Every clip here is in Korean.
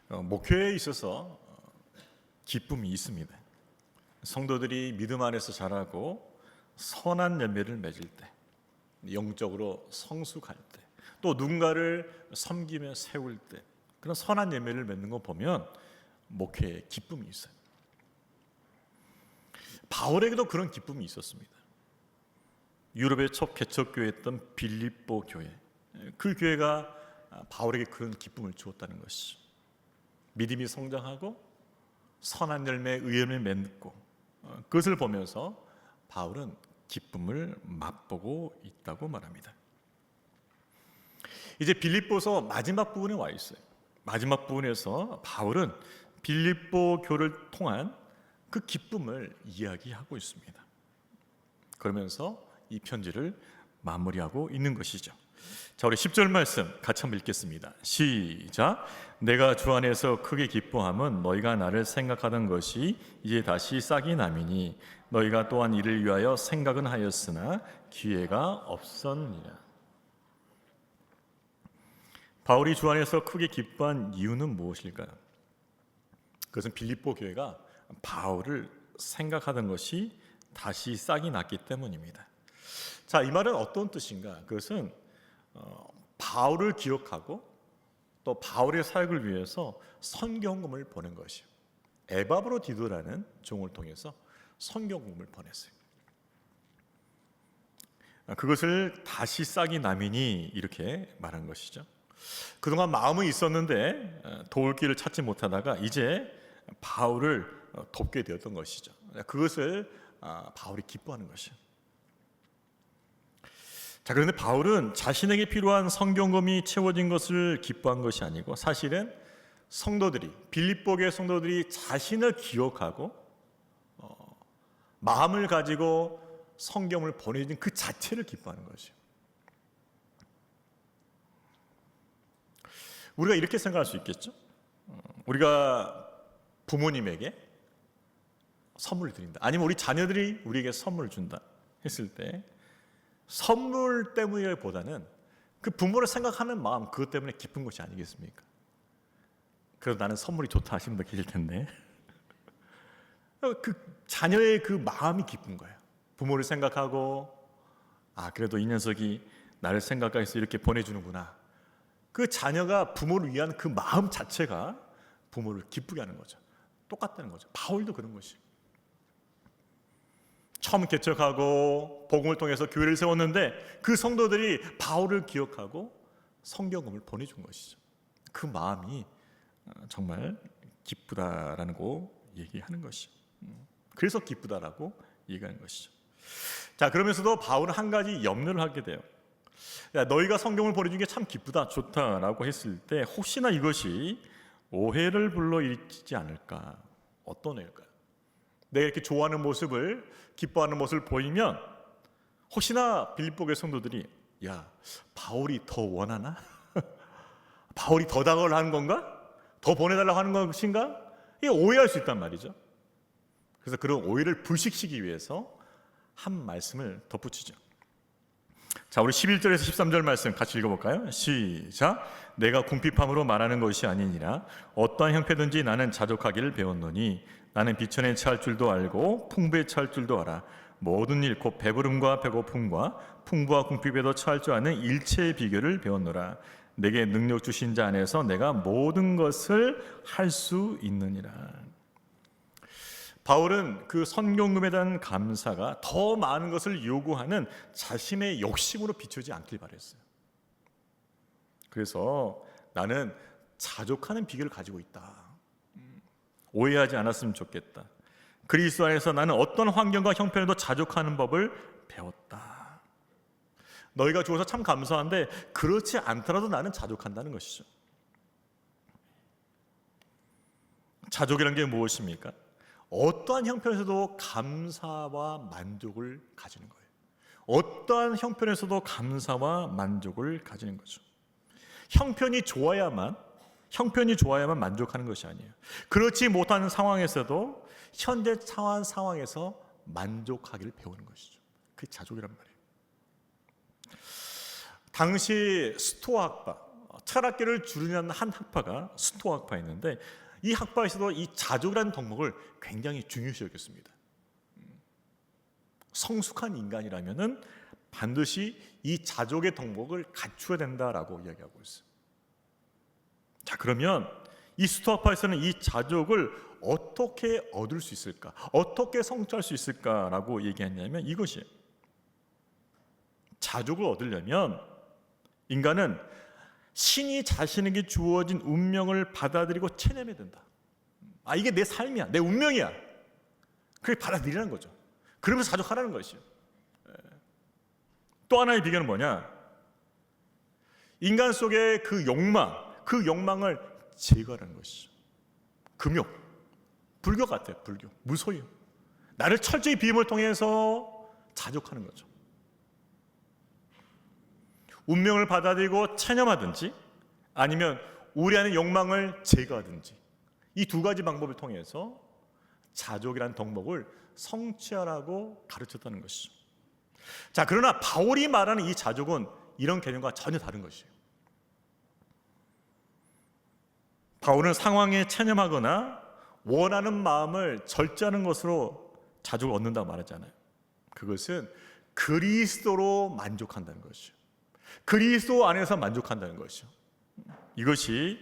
목회에 있어서 기쁨이 있습니다. 성도들이 믿음 안에서 자라고 선한 열매를 맺을 때, 영적으로 성숙할 때, 또 누군가를 섬기며 세울 때 그런 선한 열매를 맺는 거 보면 목회에 기쁨이 있어요. 바울에게도 그런 기쁨이 있었습니다. 유럽의 첫 개척교회였던 빌립보 교회, 그 교회가 바울에게 그런 기쁨을 주었다는 것이죠. 믿음이 성장하고 선한 열매, 의연을 맺고 그것을 보면서 바울은 기쁨을 맛보고 있다고 말합니다. 이제 빌립보서 마지막 부분에 와 있어요. 마지막 부분에서 바울은 빌립보 교를 통한 그 기쁨을 이야기하고 있습니다. 그러면서 이 편지를 마무리하고 있는 것이죠. 자, 우리 10절 말씀 같이 한번 읽겠습니다. 시작. 내가 주 안에서 크게 기뻐함은 너희가 나를 생각하던 것이 이제 다시 싹이 나미니 너희가 또한 이를 위하여 생각은 하였으나 기회가 없었느니라. 바울이 주 안에서 크게 기뻐한 이유는 무엇일까요? 그것은 빌립보 교회가 바울을 생각하던 것이 다시 싹이 났기 때문입니다. 자, 이 말은 어떤 뜻인가? 그것은 바울을 기억하고 또 바울의 사역을 위해서 선경금을 보낸 것이요. 에바브로디도라는 종을 통해서 선경금을 보냈어요. 그것을 다시 싹이 나미니 이렇게 말한 것이죠. 그동안 마음은 있었는데 도울 길을 찾지 못하다가 이제 바울을 돕게 되었던 것이죠. 그것을 바울이 기뻐하는 것이요. 자, 그런데 바울은 자신에게 필요한 성경금이 채워진 것을 기뻐한 것이 아니고 사실은 성도들이, 빌립보교의 성도들이 자신을 기억하고 마음을 가지고 성경을 보내준 그 자체를 기뻐하는 것이죠. 우리가 이렇게 생각할 수 있겠죠. 우리가 부모님에게 선물을 드린다, 아니면 우리 자녀들이 우리에게 선물을 준다 했을 때 선물 때문이보다는 그 부모를 생각하는 마음, 그것 때문에 기쁜 것이 아니겠습니까? 그래서 나는 선물이 좋다 하시는 분 계실 텐데 그 자녀의 그 마음이 기쁜 거예요. 부모를 생각하고 그래도 이 녀석이 나를 생각해서 이렇게 보내주는구나. 그 자녀가 부모를 위한 그 마음 자체가 부모를 기쁘게 하는 거죠. 똑같다는 거죠. 바울도 그런 것이에요. 처음 개척하고 복음을 통해서 교회를 세웠는데 그 성도들이 바울을 기억하고 성경금을 보내준 것이죠. 그 마음이 정말 기쁘다라는 거 얘기하는 것이죠. 그래서 기쁘다라고 얘기하는 것이죠. 자, 그러면서도 바울은 한 가지 염려를 하게 돼요. 너희가 성경을 보내준 게 참 기쁘다, 좋다라고 했을 때 혹시나 이것이 오해를 불러일으키지 않을까? 어떤 오해일까요? 내가 이렇게 좋아하는 모습을, 기뻐하는 모습을 보이면 혹시나 빌립보교의 성도들이 바울이 더 원하나? 바울이 더 다가오려 하는 건가? 더 보내달라고 하는 것인가? 이게 오해할 수 있단 말이죠. 그래서 그런 오해를 불식시키기 위해서 한 말씀을 덧붙이죠. 자, 우리 11절에서 13절 말씀 같이 읽어볼까요? 시작. 내가 궁핍함으로 말하는 것이 아니니라. 어떠한 형편든지 나는 자족하기를 배웠노니 나는 비천에 처할 줄도 알고 풍부에 처할 줄도 알아. 모든 일 곧 배부름과 배고픔과 풍부와 궁핍에도 처할 줄 아는 일체의 비결을 배웠노라. 내게 능력 주신 자 안에서 내가 모든 것을 할 수 있느니라. 바울은 그 선경금에 대한 감사가 더 많은 것을 요구하는 자신의 욕심으로 비추지 않길 바랬어요. 그래서 나는 자족하는 비결을 가지고 있다. 오해하지 않았으면 좋겠다. 그리스도 안에서 나는 어떤 환경과 형편에도 자족하는 법을 배웠다. 너희가 주어서 참 감사한데 그렇지 않더라도 나는 자족한다는 것이죠. 자족이라는 게 무엇입니까? 어떠한 형편에서도 감사와 만족을 가지는 거예요. 어떠한 형편에서도 감사와 만족을 가지는 거죠. 형편이 좋아야만 만족하는 것이 아니에요. 그렇지 못한 상황에서도 현재 처한 상황에서 만족하기를 배우는 것이죠. 그게 자족이란 말이에요. 당시 스토아 학파, 철학계를 주류하는 한 학파가 스토아 학파였는데, 이 학파에서도 이 자족이라는 덕목을 굉장히 중요시 여겼습니다. 성숙한 인간이라면은 반드시 이 자족의 덕목을 갖추어야 된다라고 이야기하고 있어요. 자, 그러면 이 스토아파에서는 이 자족을 어떻게 얻을 수 있을까? 어떻게 성취할 수 있을까라고 얘기했냐면 이것이에요. 자족을 얻으려면 인간은 신이 자신에게 주어진 운명을 받아들이고 체념해야 된다. 이게 내 삶이야, 내 운명이야. 그게 받아들이라는 거죠. 그러면서 자족하라는 것이에요. 또 하나의 비결은 뭐냐? 인간 속의 그 욕망을 제거하는 것이죠. 금욕, 불교 같아요. 불교, 무소유. 나를 철저히 비움을 통해서 자족하는 거죠. 운명을 받아들이고 체념하든지 아니면 우리 안의 욕망을 제거하든지, 이 두 가지 방법을 통해서 자족이라는 덕목을 성취하라고 가르쳤다는 것이죠. 자, 그러나 바울이 말하는 이 자족은 이런 개념과 전혀 다른 것이에요. 바울은 상황에 체념하거나 원하는 마음을 절제하는 것으로 자족을 얻는다고 말하잖아요. 그것은 그리스도로 만족한다는 것이죠. 그리스도 안에서 만족한다는 것이죠. 이것이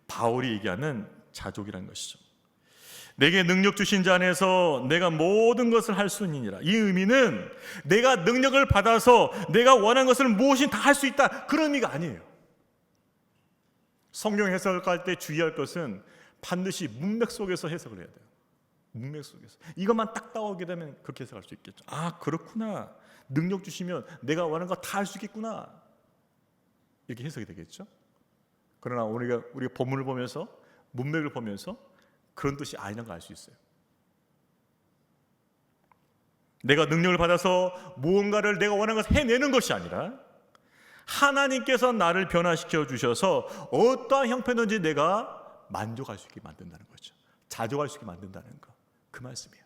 바울이 얘기하는 자족이라는 것이죠. 내게 능력 주신 자 안에서 내가 모든 것을 할 수 있느니라. 이 의미는 내가 능력을 받아서 내가 원하는 것을 무엇이든 다 할 수 있다, 그런 의미가 아니에요. 성경 해석할 때 주의할 것은 반드시 문맥 속에서 해석을 해야 돼요. 문맥 속에서. 이것만 딱 따오게 되면 그렇게 해석할 수 있겠죠. 그렇구나. 능력 주시면 내가 원하는 거 다 할 수 있겠구나. 이렇게 해석이 되겠죠. 그러나 우리가 본문을 보면서, 문맥을 보면서 그런 뜻이 아니라는 걸 알 수 있어요. 내가 능력을 받아서 무언가를 내가 원하는 것을 해내는 것이 아니라 하나님께서 나를 변화시켜 주셔서 어떠한 형편든지 내가 만족할 수 있게 만든다는 거죠. 자족할 수 있게 만든다는 거, 그 말씀이에요.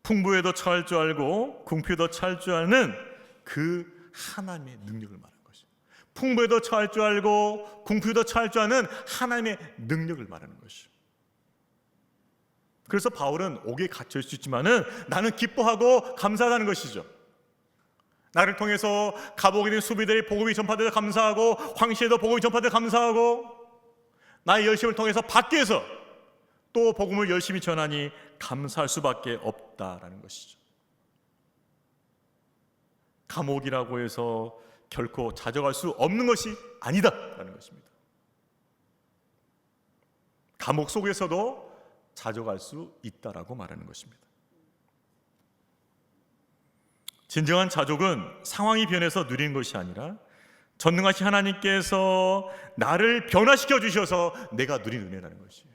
풍부에도 처할 줄 알고 궁핍에도 처할 줄 아는 그 하나님의 능력을 말하는 것이죠. 풍부에도 처할 줄 알고 궁핍에도 처할 줄 아는 하나님의 능력을 말하는 것이죠. 그래서 바울은 옥에 갇혀 있을 수 있지만은 나는 기뻐하고 감사하다는 것이죠. 나를 통해서 감옥에 있는 수비들이 복음이 전파되어 감사하고, 황실에도 복음이 전파되어 감사하고, 나의 열심을 통해서 밖에서 또 복음을 열심히 전하니 감사할 수밖에 없다라는 것이죠. 감옥이라고 해서 결코 자족할 수 없는 것이 아니다라는 것입니다. 감옥 속에서도 자족할 수 있다라고 말하는 것입니다. 진정한 자족은 상황이 변해서 누리는 것이 아니라 전능하신 하나님께서 나를 변화시켜 주셔서 내가 누린 은혜라는 것이에요.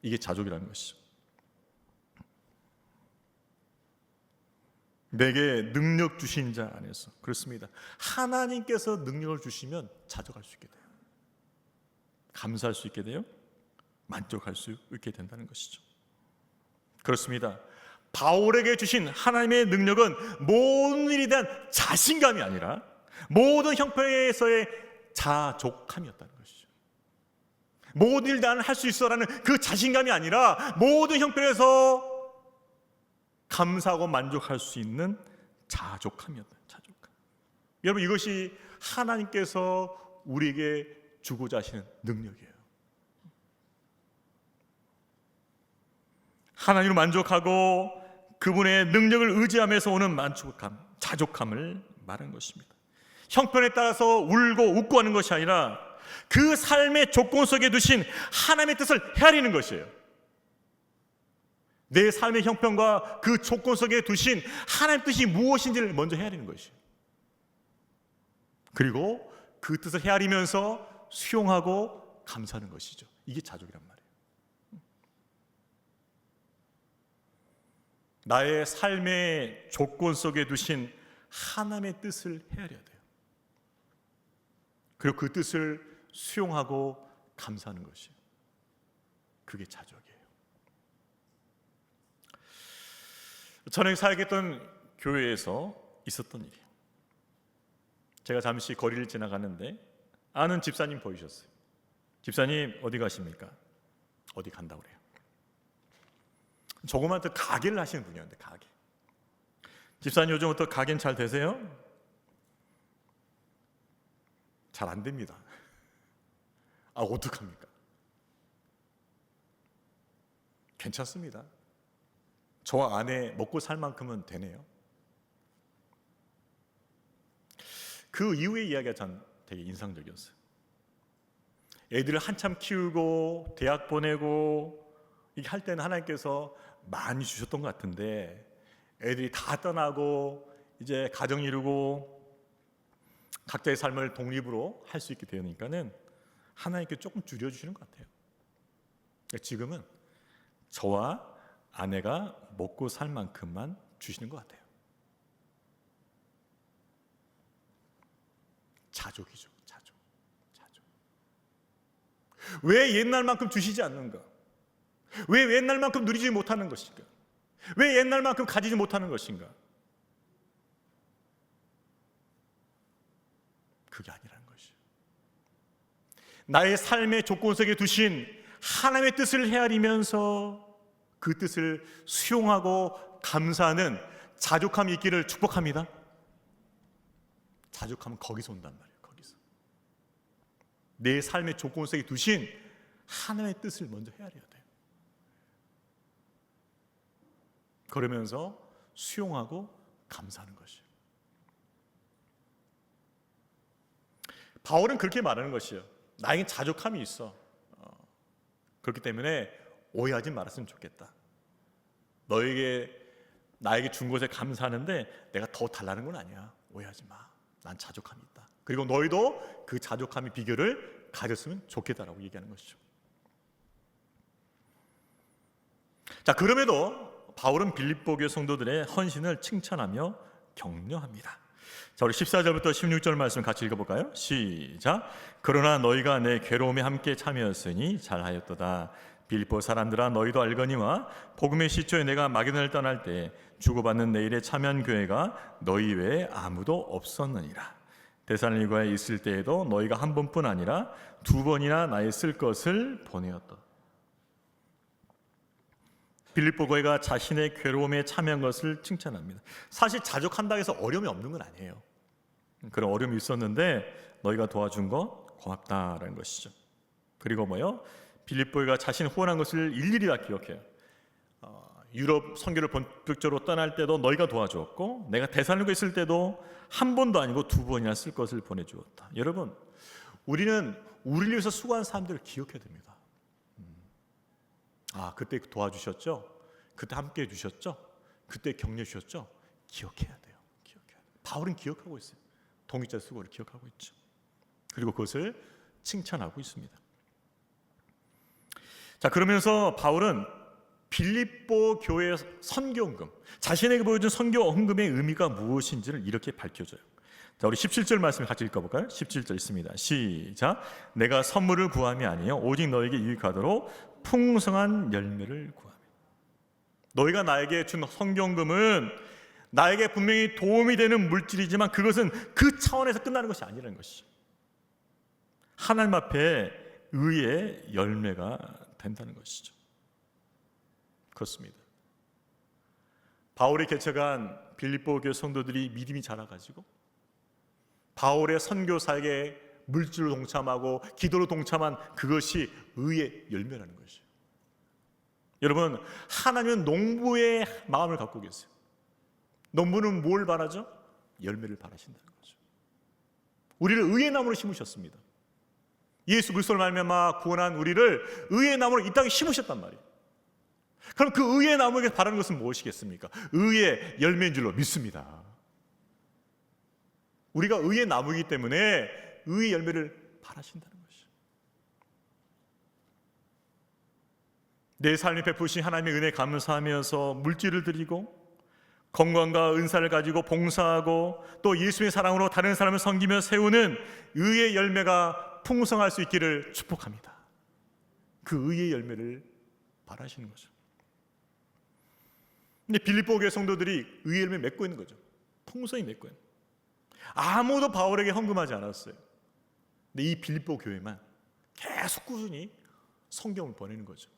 이게 자족이라는 것이죠. 내게 능력 주신 자 안에서, 그렇습니다. 하나님께서 능력을 주시면 자족할 수 있게 돼요. 감사할 수 있게 돼요. 만족할 수 있게 된다는 것이죠. 그렇습니다. 바울에게 주신 하나님의 능력은 모든 일에 대한 자신감이 아니라 모든 형편에서의 자족함이었다는 것이죠. 모든 일 나는 할 수 있어라는 그 자신감이 아니라 모든 형편에서 감사하고 만족할 수 있는 자족함이었다. 자족함. 여러분, 이것이 하나님께서 우리에게 주고자 하시는 능력이에요. 하나님을 만족하고 그분의 능력을 의지하면서 오는 만족감, 자족함을 말하는 것입니다. 형편에 따라서 울고 웃고 하는 것이 아니라 그 삶의 조건 속에 두신 하나님의 뜻을 헤아리는 것이에요. 내 삶의 형편과 그 조건 속에 두신 하나님의 뜻이 무엇인지를 먼저 헤아리는 것이에요. 그리고 그 뜻을 헤아리면서 수용하고 감사하는 것이죠. 이게 자족이란 말이에요. 나의 삶의 조건 속에 두신 하나님의 뜻을 헤아려야 돼요. 그리고 그 뜻을 수용하고 감사하는 것이에요. 그게 자족이에요. 저는 사역했던 교회에서 있었던 일이에요. 제가 잠시 거리를 지나가는데 아는 집사님 보이셨어요. 집사님 어디 가십니까? 어디 간다고 그래요. 조그마한 가게를 하시는 분이었는데, 가게. 집사님 요즘부터 가게는 잘 되세요? 잘 안 됩니다. 어떡합니까? 괜찮습니다. 저와 아내 먹고 살 만큼은 되네요. 그 이후의 이야기가 전 되게 인상적이었어요. 애들을 한참 키우고 대학 보내고 이게 할 때는 하나님께서 많이 주셨던 것 같은데, 애들이 다 떠나고 이제 가정 이루고 각자의 삶을 독립으로 할 수 있게 되니까는 하나님께 조금 줄여주시는 것 같아요. 지금은 저와 아내가 먹고 살 만큼만 주시는 것 같아요. 자족이죠, 자족. 왜 옛날만큼 주시지 않는가? 왜 옛날만큼 누리지 못하는 것인가? 왜 옛날만큼 가지지 못하는 것인가? 그게 아니라는 것이죠. 나의 삶의 조건 속에 두신 하나님의 뜻을 헤아리면서 그 뜻을 수용하고 감사하는 자족함이 있기를 축복합니다. 자족함은 거기서 온단 말이에요. 거기서 내 삶의 조건 속에 두신 하나님의 뜻을 먼저 헤아려야 돼요. 그러면서 수용하고 감사하는 것이에요. 바울은 그렇게 말하는 것이에요. 나에게 자족함이 있어. 그렇기 때문에 오해하지 말았으면 좋겠다. 나에게 준 것에 감사하는데 내가 더 달라는 건 아니야. 오해하지 마. 난 자족함이 있다. 그리고 너희도 그 자족함의 비결을 가졌으면 좋겠다라고 얘기하는 것이죠. 자, 그럼에도 바울은 빌립보 교회 성도들의 헌신을 칭찬하며 격려합니다. 자, 우리 14절부터 16절 말씀 같이 읽어볼까요? 시작. 그러나 너희가 내 괴로움에 함께 참여했으니 잘하였도다. 빌립보 사람들아, 너희도 알거니와 복음의 시초에 내가 마게도냐를 떠날 때 주고받는 내 일에 참여한 교회가 너희 외에 아무도 없었느니라. 데살로니가에 있을 때에도 너희가 한 번뿐 아니라 두 번이나 나의 쓸 것을 보내었다. 빌립보 교회가 자신의 괴로움에 참여한 것을 칭찬합니다. 사실 자족한다고 해서 어려움이 없는 건 아니에요. 그런 어려움이 있었는데 너희가 도와준 거 고맙다라는 것이죠. 그리고 뭐요? 빌립보 교회가 자신 후원한 것을 일일이 다 기억해요. 유럽 선교를 본격적으로 떠날 때도 너희가 도와주었고, 내가 데살로니가에 있을 때도 한 번도 아니고 두 번이나 쓸 것을 보내주었다. 여러분, 우리는 우리를 위해서 수고한 사람들을 기억해야 됩니다. 그때 도와주셨죠? 그때 함께 해주셨죠? 그때 격려해 주셨죠? 기억해야 돼요. 바울은 기억하고 있어요. 동역자 수고를 기억하고 있죠. 그리고 그것을 칭찬하고 있습니다. 자, 그러면서 바울은 빌립보 교회 선교헌금, 자신에게 보여준 선교헌금의 의미가 무엇인지를 이렇게 밝혀줘요. 자, 우리 17절 말씀 같이 읽어볼까요? 17절 있습니다. 시작. 내가 선물을 구함이 아니요 오직 너에게 유익하도록 풍성한 열매를 구하며. 너희가 나에게 준 선교헌금은 나에게 분명히 도움이 되는 물질이지만 그것은 그 차원에서 끝나는 것이 아니라는 것이죠. 하나님 앞에 의의 열매가 된다는 것이죠. 그렇습니다. 바울이 개척한 빌립보 교회 성도들이 믿음이 자라가지고 바울의 선교 사역에 물질로 동참하고 기도로 동참한 그것이 의의 열매라는 것이죠. 여러분, 하나님은 농부의 마음을 갖고 계세요. 농부는 뭘 바라죠? 열매를 바라신다는 거죠. 우리를 의의 나무로 심으셨습니다. 예수 그리스도를 말미암아 구원한 우리를 의의 나무로 이 땅에 심으셨단 말이에요. 그럼 그 의의 나무에게 바라는 것은 무엇이겠습니까? 의의 열매인 줄로 믿습니다. 우리가 의의 나무이기 때문에 의의 열매를 바라신다는 것이죠. 내 삶이 베푸신 하나님의 은혜에 감사하면서 물질을 드리고 건강과 은사를 가지고 봉사하고 또 예수의 사랑으로 다른 사람을 섬기며 세우는 의의 열매가 풍성할 수 있기를 축복합니다. 그 의의 열매를 바라시는 거죠. 근데 빌립보 교회 성도들이 의의 열매 맺고 있는 거죠. 풍성히 맺고 있는. 아무도 바울에게 헌금하지 않았어요. 근데 이 빌립보 교회만 계속 꾸준히 성경을 보내는 거죠.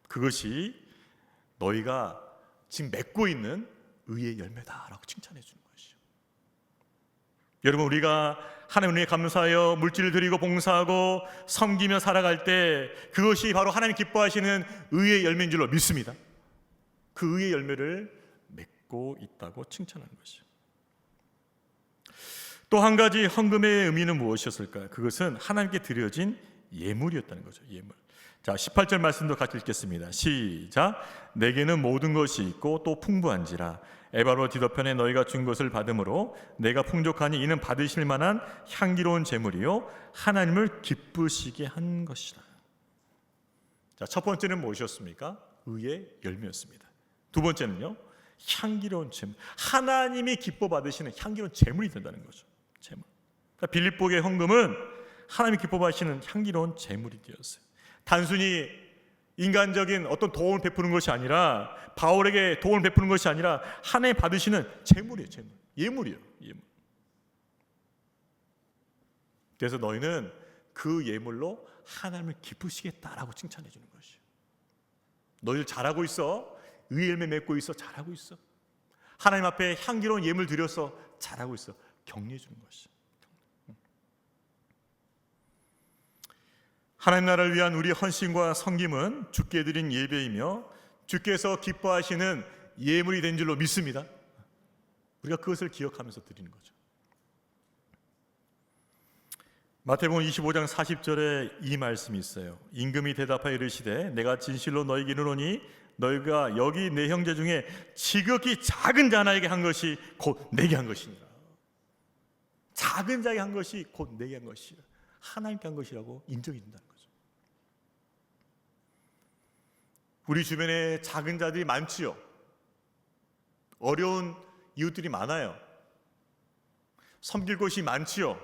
그것이 너희가 지금 맺고 있는 의의 열매다라고 칭찬해 주는 것이죠. 여러분, 우리가 하나님 은혜에 감사하여 물질을 드리고 봉사하고 섬기며 살아갈 때 그것이 바로 하나님 기뻐하시는 의의 열매인 줄로 믿습니다. 그 의의 열매를 맺고 있다고 칭찬하는 것이죠. 또 한 가지 헌금의 의미는 무엇이었을까요? 그것은 하나님께 드려진 예물이었다는 거죠. 예물. 자, 18절 말씀도 같이 읽겠습니다. 시작. 내게는 모든 것이 있고 또 풍부한지라 에바로 디도편에 너희가 준 것을 받음으로 내가 풍족하니 이는 받으실 만한 향기로운 제물이요 하나님을 기쁘시게 한 것이라. 자, 첫 번째는 무엇이었습니까? 의의 열매였습니다. 두 번째는요, 향기로운 제물. 하나님이 기뻐 받으시는 향기로운 제물이 된다는 거죠. 제물. 그러니까 빌립보의 헌금은 하나님이 기뻐 받으시는 향기로운 제물이 되었어요. 단순히 인간적인 어떤 도움을 베푸는 것이 아니라, 바울에게 도움을 베푸는 것이 아니라 하나님 받으시는 제물이에요. 제물. 예물이에요. 예물. 그래서 너희는 그 예물로 하나님을 기쁘시겠다라고 칭찬해 주는 것이에요. 너희들 잘하고 있어. 의의 열매 맺고 있어. 잘하고 있어. 하나님 앞에 향기로운 예물 드려서 잘하고 있어. 격려해 주는 것이에요. 하나님 나라를 위한 우리의 헌신과 섬김은 주께 드린 예배이며 주께서 기뻐하시는 예물이 된 줄로 믿습니다. 우리가 그것을 기억하면서 드리는 거죠. 마태복음 25장 40절에 이 말씀이 있어요. 임금이 대답하여 이르시되 내가 진실로 너희에게 이르노니 너희가 여기 내 형제 중에 지극히 작은 자 하나에게 한 것이 곧 내게 한 것이니라. 작은 자에게 한 것이 곧 내게 한 것이라. 하나님께 한 것이라고 인정이 된다는 거죠. 우리 주변에 작은 자들이 많지요. 어려운 이웃들이 많아요. 섬길 곳이 많지요.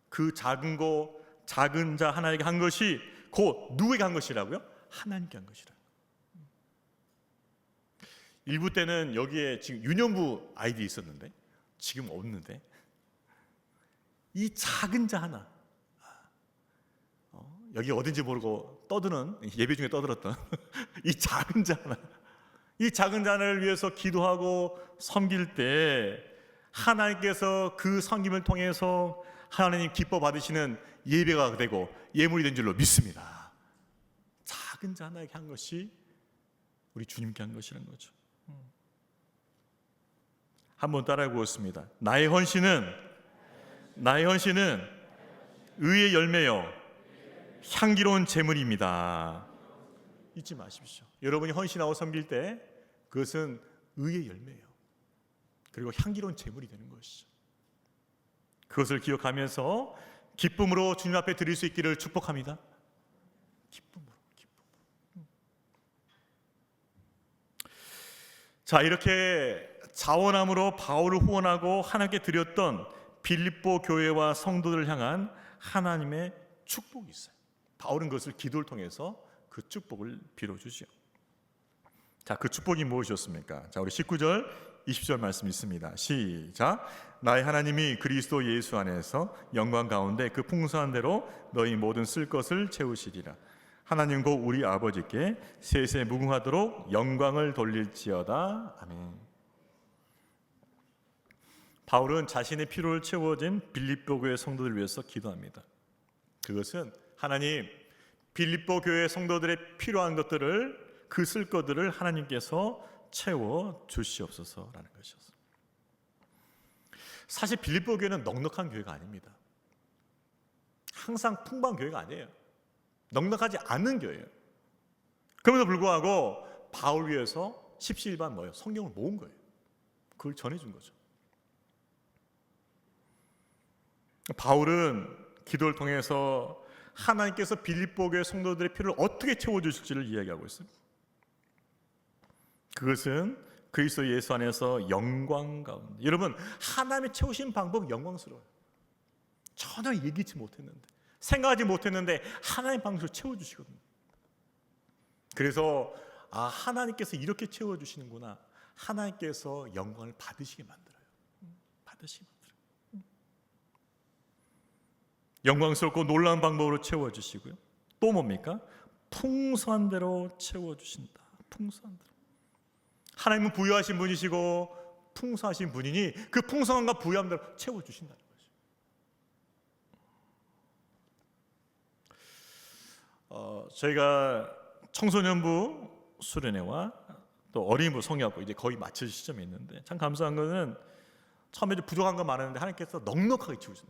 그 작은 자 하나에게 한 것이 곧 누구에게 한 것이라고요? 하나님께 한 것이라. 일부 때는 여기에 지금 유년부 아이들이 있었는데 지금 없는데, 이 작은 자 하나, 여기 어딘지 모르고 떠드는, 예배 중에 떠들었던 이 작은 자 하나, 이 작은 자를 위해서 기도하고 섬길 때 하나님께서 그 섬김을 통해서 하나님 기뻐 받으시는 예배가 되고 예물이 된 줄로 믿습니다. 작은 자 하나에게 한 것이 우리 주님께 한 것이라는 거죠. 한번 따라해 보겠습니다. 나의 헌신은 의의 열매요 향기로운 제물입니다. 잊지 마십시오. 여러분이 헌신하고 섬길 때 그것은 의의 열매예요. 그리고 향기로운 제물이 되는 것이죠. 그것을 기억하면서 기쁨으로 주님 앞에 드릴 수 있기를 축복합니다. 기쁨으로. 자, 이렇게 자원함으로 바울을 후원하고 하나님께 드렸던 빌립보 교회와 성도들을 향한 하나님의 축복이 있어요. 바울은 그것을 기도를 통해서 그 축복을 빌어주죠. 자, 그 축복이 무엇이었습니까? 자, 우리 19절 20절 말씀 있습니다. 시작. 나의 하나님이 그리스도 예수 안에서 영광 가운데 그 풍성한 대로 너희 모든 쓸 것을 채우시리라. 하나님 곧 우리 아버지께 세세 무궁하도록 영광을 돌릴지어다. 아멘. 바울은 자신의 필요를 채워진 빌립보 교회 성도들을 위해서 기도합니다. 그것은 하나님, 빌립보 교회 성도들의 필요한 것들을, 그 쓸 것들을 하나님께서 채워 주시옵소서라는 것이었어요. 사실 빌립보 교회는 넉넉한 교회가 아닙니다. 항상 풍부한 교회가 아니에요. 넉넉하지 않은 교회예요. 그럼에도 불구하고 바울 위해서 십시일반 뭐예요? 성경을 모은 거예요. 그걸 전해준 거죠. 바울은 기도를 통해서 하나님께서 빌립보 교회 성도들의 필요를 어떻게 채워주실지를 이야기하고 있습니다. 그것은 그리스도 예수 안에서 영광 가운데. 여러분, 하나님의 채우신 방법 영광스러워요. 전혀 예기치 못했는데, 생각하지 못했는데 하나님 방식으로 채워주시거든요. 그래서 하나님께서 이렇게 채워주시는구나, 하나님께서 영광을 받으시게 만들어요. 반드시 만들어요. 영광스럽고 놀라운 방법으로 채워주시고요. 또 뭡니까? 풍성한 대로 채워주신다. 풍성한 대로. 하나님은 부유하신 분이시고 풍성하신 분이니 그 풍성함과 부유함 대로 채워주신다는 거죠. 저희가 청소년부 수련회와 또 어린이부 성역학부 이제 거의 마칠 시점에 있는데 참 감사한 것은 처음에 좀 부족한 거 많았는데 하나님께서 넉넉하게 채우셨어요.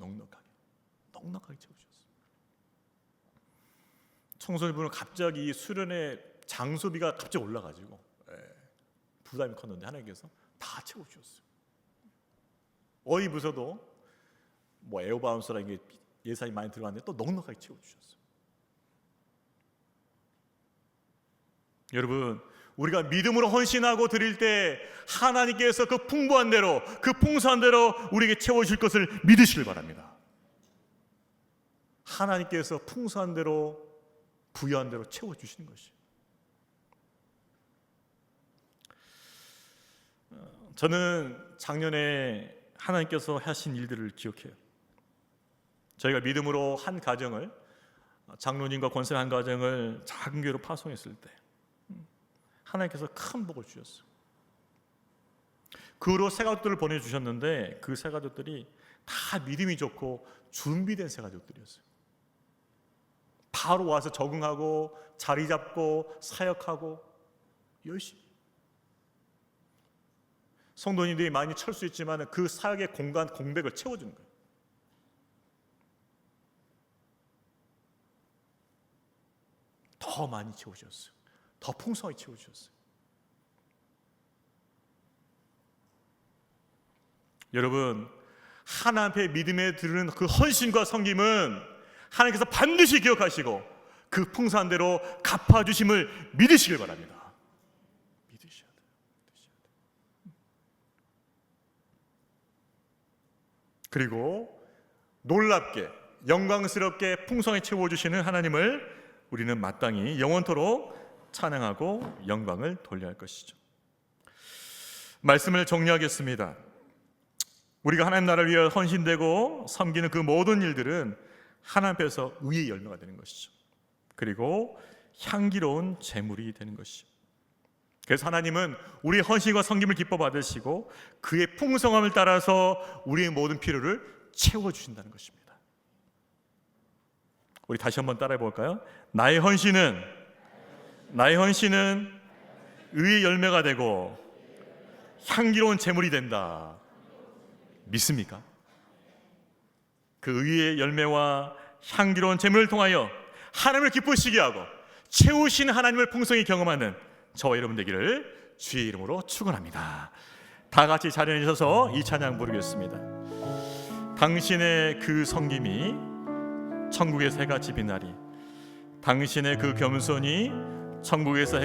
넉넉하게 채우셨어요. 청소년부는 갑자기 수련회 장소비가 갑자기 올라가지고 부담이 컸는데 하나님께서 다 채워주셨어요. 어린이부서도 뭐 에어바운스라는 게 예산이 많이 들어갔는데 또 넉넉하게 채워주셨어요. 여러분, 우리가 믿음으로 헌신하고 드릴 때 하나님께서 그 풍부한 대로, 그 풍성한 대로 우리에게 채워주실 것을 믿으시길 바랍니다. 하나님께서 풍성한 대로, 부유한 대로 채워주시는 것이에요. 저는 작년에 하나님께서 하신 일들을 기억해요. 저희가 믿음으로 한 가정을, 장로님과 권사님 한 가정을 작은 교회로 파송했을 때 하나님께서 큰 복을 주셨어요. 그 후로 새 가족들을 보내주셨는데 그 새 가족들이 다 믿음이 좋고 준비된 새 가족들이었어요. 바로 와서 적응하고 자리 잡고 사역하고 열심히. 성도님들이 많이 철수했지만 그 사역의 공백을 채워주는 거예요. 더 많이 채워주셨어요. 더 풍성하게 채워주셨어요. 여러분, 하나님 앞에 믿음에 드리는 그 헌신과 섬김은 하나님께서 반드시 기억하시고 그 풍성한 대로 갚아주심을 믿으시길 바랍니다. 믿으셔야 돼요. 그리고 놀랍게 영광스럽게 풍성히 채워주시는 하나님을 우리는 마땅히 영원토록 찬양하고 영광을 돌려야 할 것이죠. 말씀을 정리하겠습니다. 우리가 하나님 나라를 위하여 헌신되고 섬기는 그 모든 일들은 하나님 앞에서 의의 열매가 되는 것이죠. 그리고 향기로운 제물이 되는 것이죠. 그래서 하나님은 우리의 헌신과 섬김을 기뻐 받으시고 그의 풍성함을 따라서 우리의 모든 필요를 채워주신다는 것입니다. 우리 다시 한번 따라해 볼까요? 나의 헌신은 의의 열매가 되고 향기로운 제물이 된다. 믿습니까? 그 의의 열매와 향기로운 제물을 통하여 하나님을 기쁘시게 하고 채우신 하나님을 풍성히 경험하는 저와 여러분 되기를 주의 이름으로 축원합니다. 다 같이 자리에 서서 이 찬양 부르겠습니다. 당신의 그 섬김이 천국에서 해같이 빛나리, 당신의 그 겸손이 천국에서